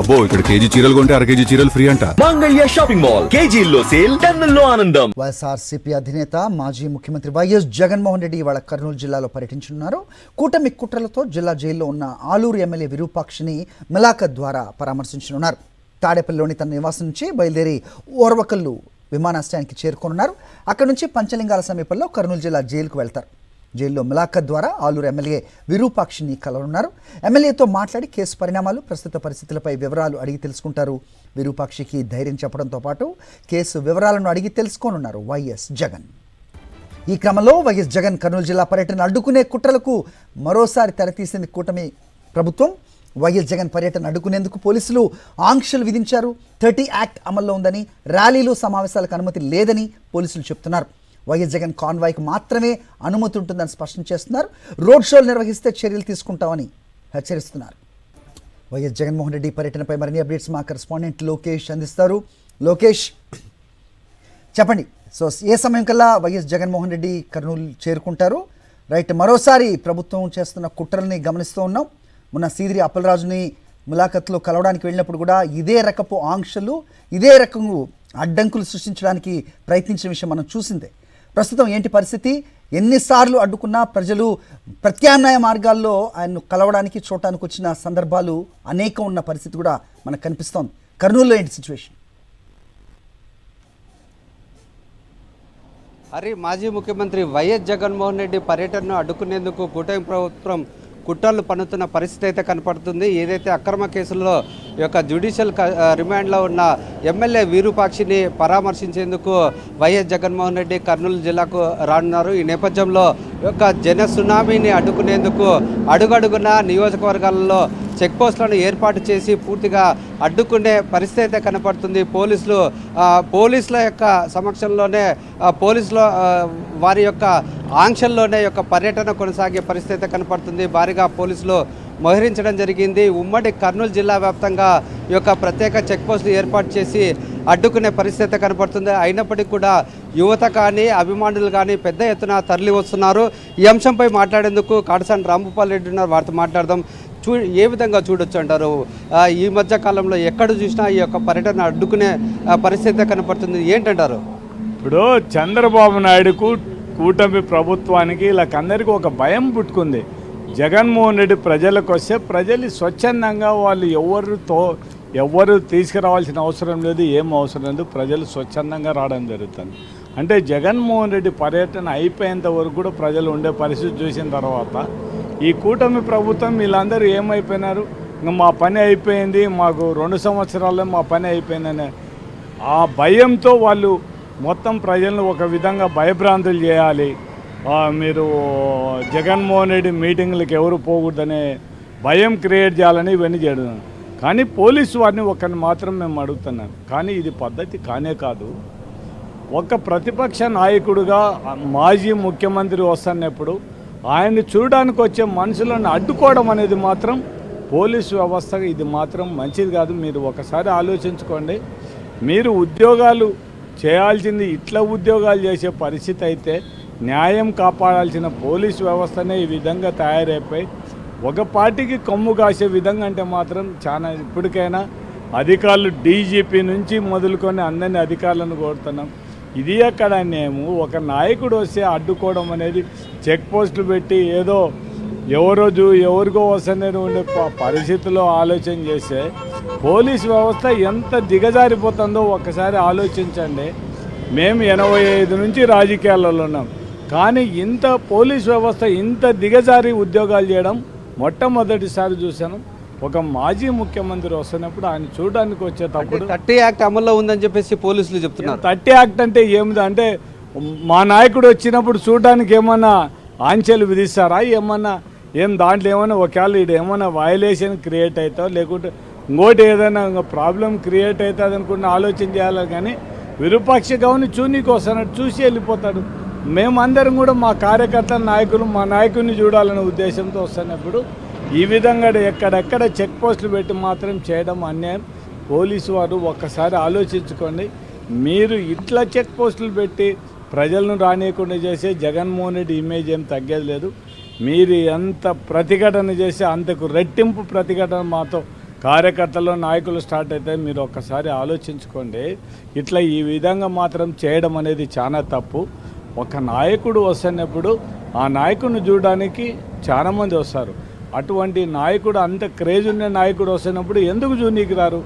అబ్బో ఇక్కడ కేజీ చీరలు కొంటే అర కేజీ చీరలు ఫ్రీ అంట. మంగళ్య షాపింగ్ మాల్ కేజీల్లో సేల్, టన్నుల్లో ఆనందం. వైఎస్ఆర్సీపీ అధినేత మాజీ ముఖ్యమంత్రి వైఎస్ జగన్మోహన్ రెడ్డి ఇవాళ కర్నూలు జిల్లాలో పర్యటించనున్నారు. కూటమి కుట్రలతో జిల్లా జైల్లో ఉన్న ఆలూరు ఎమ్మెల్యే విరూపాక్షిని మిలాఖత్ ద్వారా పరామర్శించనున్నారు. తాడేపల్లిలోని తన నివాసం నుంచి బయలుదేరి ఓర్వకల్లు విమానాశ్రయానికి చేరుకోనున్నారు. అక్కడి నుంచి పంచలింగాల సమీపంలో కర్నూలు జిల్లా జైలుకు వెళ్తారు. జైల్లో మిలాఖత్ ద్వారా ఆలూరు ఎమ్మెల్యే విరూపాక్షిని కలవనున్నారు. ఎమ్మెల్యేతో మాట్లాడి కేసు పరిణామాలు, ప్రస్తుత పరిస్థితులపై వివరాలు అడిగి తెలుసుకుంటారు. విరూపాక్షికి ధైర్యం చెప్పడంతో పాటు కేసు వివరాలను అడిగి తెలుసుకోనున్నారు వైఎస్ జగన్. ఈ క్రమంలో వైఎస్ జగన్ కర్నూలు జిల్లా పర్యటన అడ్డుకునే కుట్రలకు మరోసారి తెరతీసింది కూటమి ప్రభుత్వం. వైఎస్ జగన్ పర్యటన అడ్డుకునేందుకు పోలీసులు ఆంక్షలు విధించారు. 30 యాక్ట్ అమల్లో ఉందని, ర్యాలీలు సమావేశాలకు అనుమతి లేదని పోలీసులు చెప్తున్నారు. వైఎస్ జగన్ కాన్వాయ్కి మాత్రమే అనుమతి ఉంటుందని స్పష్టం చేస్తున్నారు. రోడ్ షోలు నిర్వహిస్తే చర్యలు తీసుకుంటామని హెచ్చరిస్తున్నారు. వైఎస్ జగన్మోహన్ రెడ్డి పర్యటనపై మరిన్ని అప్డేట్స్ మా కరెస్పాండెంట్ లోకేష్ అందిస్తారు. లోకేష్, చెప్పండి. సో ఏ సమయం కల్లా వైఎస్ జగన్మోహన్ రెడ్డి కర్నూలు చేరుకుంటారు? రైట్, మరోసారి ప్రభుత్వం చేస్తున్న కుట్రల్ని గమనిస్తూ ఉన్నాం. మొన్న సీదిరి అప్పలరాజుని ములాఖత్లో కలవడానికి వెళ్ళినప్పుడు కూడా ఇదే రకపు ఆంక్షలు, ఇదే రకము అడ్డంకులు సృష్టించడానికి ప్రయత్నించిన విషయం మనం చూసిందే. ప్రస్తుతం ఏంటి పరిస్థితి? ఎన్నిసార్లు అడ్డుకున్నా ప్రజలు ప్రత్యామ్నాయ మార్గాల్లో ఆయన్ను కలవడానికి, చూడటానికి వచ్చిన సందర్భాలు అనేకం ఉన్న పరిస్థితి కూడా మనకు కనిపిస్తోంది. కర్నూలులో ఏంటి సిచ్యువేషన్? మాజీ ముఖ్యమంత్రి వైఎస్ జగన్మోహన్ రెడ్డి పర్యటనను అడ్డుకునేందుకు కూటమి ప్రభుత్వం కుట్రలు పన్నుతున్న పరిస్థితి అయితే కనపడుతుంది. ఏదైతే అక్రమ కేసుల్లో ఈ యొక్క జ్యుడిషియల్ రిమాండ్లో ఉన్న ఎమ్మెల్యే విరూపాక్షిని పరామర్శించేందుకు వైఎస్ జగన్మోహన్ రెడ్డి కర్నూలు జిల్లాకు రానున్నారు. ఈ నేపథ్యంలో యొక్క జన సునామీని అడ్డుకునేందుకు అడుగడుగున నియోజకవర్గాలలో చెక్ పోస్టులను ఏర్పాటు చేసి పూర్తిగా అడ్డుకునే పరిస్థితి అయితే కనపడుతుంది. పోలీసుల యొక్క సమక్షంలోనే, పోలీసుల వారి యొక్క ఆంక్షల్లోనే యొక్క పర్యటన కొనసాగే పరిస్థితి అయితే కనపడుతుంది. భారీగా పోలీసులు మోహరించడం జరిగింది. ఉమ్మడి కర్నూలు జిల్లా వ్యాప్తంగా ఈ యొక్క ప్రత్యేక చెక్ పోస్టులు ఏర్పాటు చేసి అడ్డుకునే పరిస్థితి కనపడుతుంది. అయినప్పటికీ కూడా యువత కానీ, అభిమానులు కానీ పెద్ద ఎత్తున తరలి వస్తున్నారు. ఈ అంశంపై మాట్లాడేందుకు కాటసాని రాంభూపాల్ రెడ్డి ఉన్నారు. వారితో మాట్లాడదాం. ఏ విధంగా చూడొచ్చు అంటారు? ఈ మధ్య కాలంలో ఎక్కడ చూసినా ఈ యొక్క పర్యటన అడ్డుకునే పరిస్థితి కనపడుతుంది, ఏంటంటారు? ఇప్పుడు చంద్రబాబు నాయుడుకు, కూటమి ప్రభుత్వానికి, వీళ్ళకందరికీ ఒక భయం పుట్టుకుంది. జగన్మోహన్ రెడ్డి ప్రజలకు వస్తే ప్రజలు స్వచ్ఛందంగా వాళ్ళు ఎవరు తీసుకురావాల్సిన అవసరం లేదు, ఏం అవసరం లేదు, ప్రజలు స్వచ్ఛందంగా రావడం జరుగుతుంది. అంటే జగన్మోహన్ రెడ్డి పర్యటన అయిపోయేంత వరకు కూడా ప్రజలు ఉండే పరిస్థితి చూసిన తర్వాత ఈ కూటమి ప్రభుత్వం వీళ్ళందరూ ఏమైపోయినారు, ఇంకా మా పని అయిపోయింది, మాకు 2 సంవత్సరాల్లో మా పని అయిపోయిందనే ఆ భయంతో వాళ్ళు మొత్తం ప్రజలను ఒక విధంగా భయభ్రాంతులు చేయాలి. మీరు జగన్మోహన్ రెడ్డి మీటింగ్లకు ఎవరు పోకూడదనే భయం క్రియేట్ చేయాలని ఇవన్నీ చేయడం. కానీ పోలీసు వారిని ఒకరిని మాత్రం మేము అడుగుతున్నాం, కానీ ఇది పద్ధతి కానే కాదు. ఒక ప్రతిపక్ష నాయకుడిగా మాజీ ముఖ్యమంత్రి వస్తున్నప్పుడు ఆయన్ని చూడడానికి వచ్చే మనుషులను అడ్డుకోవడం అనేది మాత్రం పోలీసు వ్యవస్థ ఇది మాత్రం మంచిది కాదు. మీరు ఒకసారి ఆలోచించుకోండి. మీరు ఉద్యోగాలు చేయాల్సింది ఇట్లా ఉద్యోగాలు చేసే పరిస్థితి అయితే న్యాయం కాపాడాల్సిన పోలీసు వ్యవస్థనే ఈ విధంగా తయారైపోయి ఒక పార్టీకి కొమ్ము కాసే విధంగా అంటే మాత్రం చాలా ఇప్పటికైనా అధికారులు డీజీపీ నుంచి మొదలుకొని అందరినీ అధికారులను కోరుతున్నాం. ఇది ఎక్కడ అన్యాయము? ఒక నాయకుడు వస్తే అడ్డుకోవడం అనేది చెక్ పోస్టులు పెట్టి ఏదో ఎవరికో వస్తేనే ఉండే పరిస్థితుల్లో ఆలోచన చేస్తే పోలీసు వ్యవస్థ ఎంత దిగజారిపోతుందో ఒక్కసారి ఆలోచించండి. మేము 85 నుంచి రాజకీయాలలో ఉన్నాం, కానీ ఇంత పోలీసు వ్యవస్థ ఇంత దిగజారి ఉద్యోగాలు చేయడం మొట్టమొదటిసారి చూశాను. ఒక మాజీ ముఖ్యమంత్రి వస్తున్నప్పుడు ఆయన చూడడానికి వచ్చేటప్పుడు 30 యాక్ట్ అమల్లో ఉందని చెప్పేసి పోలీసులు చెప్తున్నారు. 30 యాక్ట్ అంటే ఏమిటి అంటే మా నాయకుడు వచ్చినప్పుడు చూడడానికి ఏమన్నా ఆంక్షలు విధిస్తారా? దాంట్లో ఏమైనా ఒకవేళ ఇది ఏమైనా వయలేషన్ క్రియేట్ అవుతావు, లేకుంటే ఇంకోటి ఏదైనా ప్రాబ్లం క్రియేట్ అవుతుంది అనుకున్న ఆలోచన చేయాలి. కానీ విరూపాక్ష గౌని చూనీకి వస్తాడు, చూసి వెళ్ళిపోతాడు. మేమందరం కూడా మా కార్యకర్తల నాయకులు, మా నాయకుడిని చూడాలనే ఉద్దేశంతో వస్తున్నప్పుడు ఈ విధంగా ఎక్కడెక్కడ చెక్ పోస్టులు పెట్టి మాత్రం చేయడం అన్యాయం. పోలీసు వారు ఒక్కసారి ఆలోచించుకోండి. మీరు ఇట్లా చెక్ పోస్టులు పెట్టి ప్రజలను రానియకుండా చేసే జగన్మోహన్ రెడ్డి ఇమేజ్ ఏం తగ్గేది లేదు. మీరు ఎంత ప్రతిఘటన చేసి అంతకు రెట్టింపు ప్రతిఘటన మాతో కార్యకర్తలు నాయకులు స్టార్ట్ అయితే మీరు ఒక్కసారి ఆలోచించుకోండి. ఇట్లా ఈ విధంగా మాత్రం చేయడం అనేది చాలా తప్పు. ఒక నాయకుడు వస్తున్నప్పుడు ఆ నాయకుడిని చూడడానికి చాలామంది వస్తారు. అటువంటి నాయకుడు, అంత క్రేజ్ ఉన్న నాయకుడు వస్తున్నప్పుడు ఎందుకు చూనీకి రారు?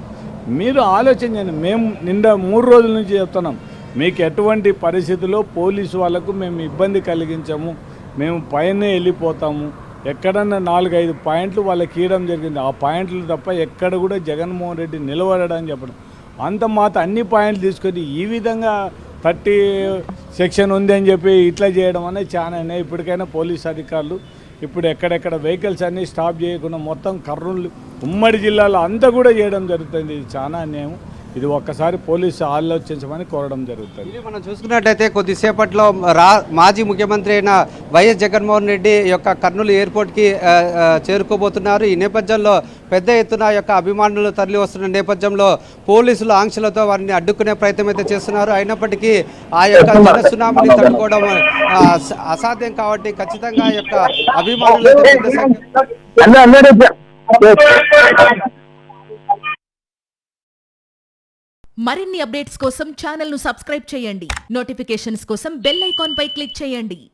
మీరు ఆలోచించండి. మేము నిండా 3 రోజుల నుంచి చెప్తున్నాం, మీకు ఎటువంటి పరిస్థితుల్లో పోలీసు వాళ్ళకు మేము ఇబ్బంది కలిగించాము, మేము పైనే వెళ్ళిపోతాము. ఎక్కడన్నా 4-5 పాయింట్లు వాళ్ళకి ఇవ్వడం జరిగింది. ఆ పాయింట్లు తప్ప ఎక్కడ కూడా జగన్మోహన్ రెడ్డి నిలబడని చెప్పడం. అంత మాత అన్ని పాయింట్లు తీసుకొని ఈ విధంగా 30 సెక్షన్ ఉంది అని చెప్పి ఇట్లా చేయడం అనేది చాలా. ఇప్పటికైనా పోలీస్ అధికారులు ఇప్పుడు ఎక్కడెక్కడ వెహికల్స్ అన్నీ స్టాప్ చేయకుండా మొత్తం కర్నూలు ఉమ్మడి జిల్లాలో అంతా కూడా చేయడం జరుగుతుంది. ఇది చాలా అన్యాయం. ఇది ఒక్కసారి పోలీసు ఆలోచించమని కోరడం జరుగుతుంది. ఇది మనం చూసుకున్నట్టయితే కొద్దిసేపట్లో మాజీ ముఖ్యమంత్రి అయిన వైఎస్ జగన్మోహన్ రెడ్డి యొక్క కర్నూలు ఎయిర్పోర్ట్కి చేరుకోబోతున్నారు. ఈ నేపథ్యంలో పెద్ద ఎత్తున యొక్క అభిమానులు తరలి వస్తున్న నేపథ్యంలో పోలీసులు ఆంక్షలతో వారిని అడ్డుకునే ప్రయత్నం అయితే చేస్తున్నారు. అయినప్పటికీ ఆ యొక్క జన సునామీని తట్టుకోవడం అసాధ్యం కాబట్టి ఖచ్చితంగా ఆ యొక్క అభిమానులు మరిన్ని అప్డేట్స్ కోసం ఛానల్ ను సబ్స్క్రైబ్ చేయండి. నోటిఫికేషన్స్ కోసం బెల్ ఐకాన్ పై క్లిక్ చేయండి.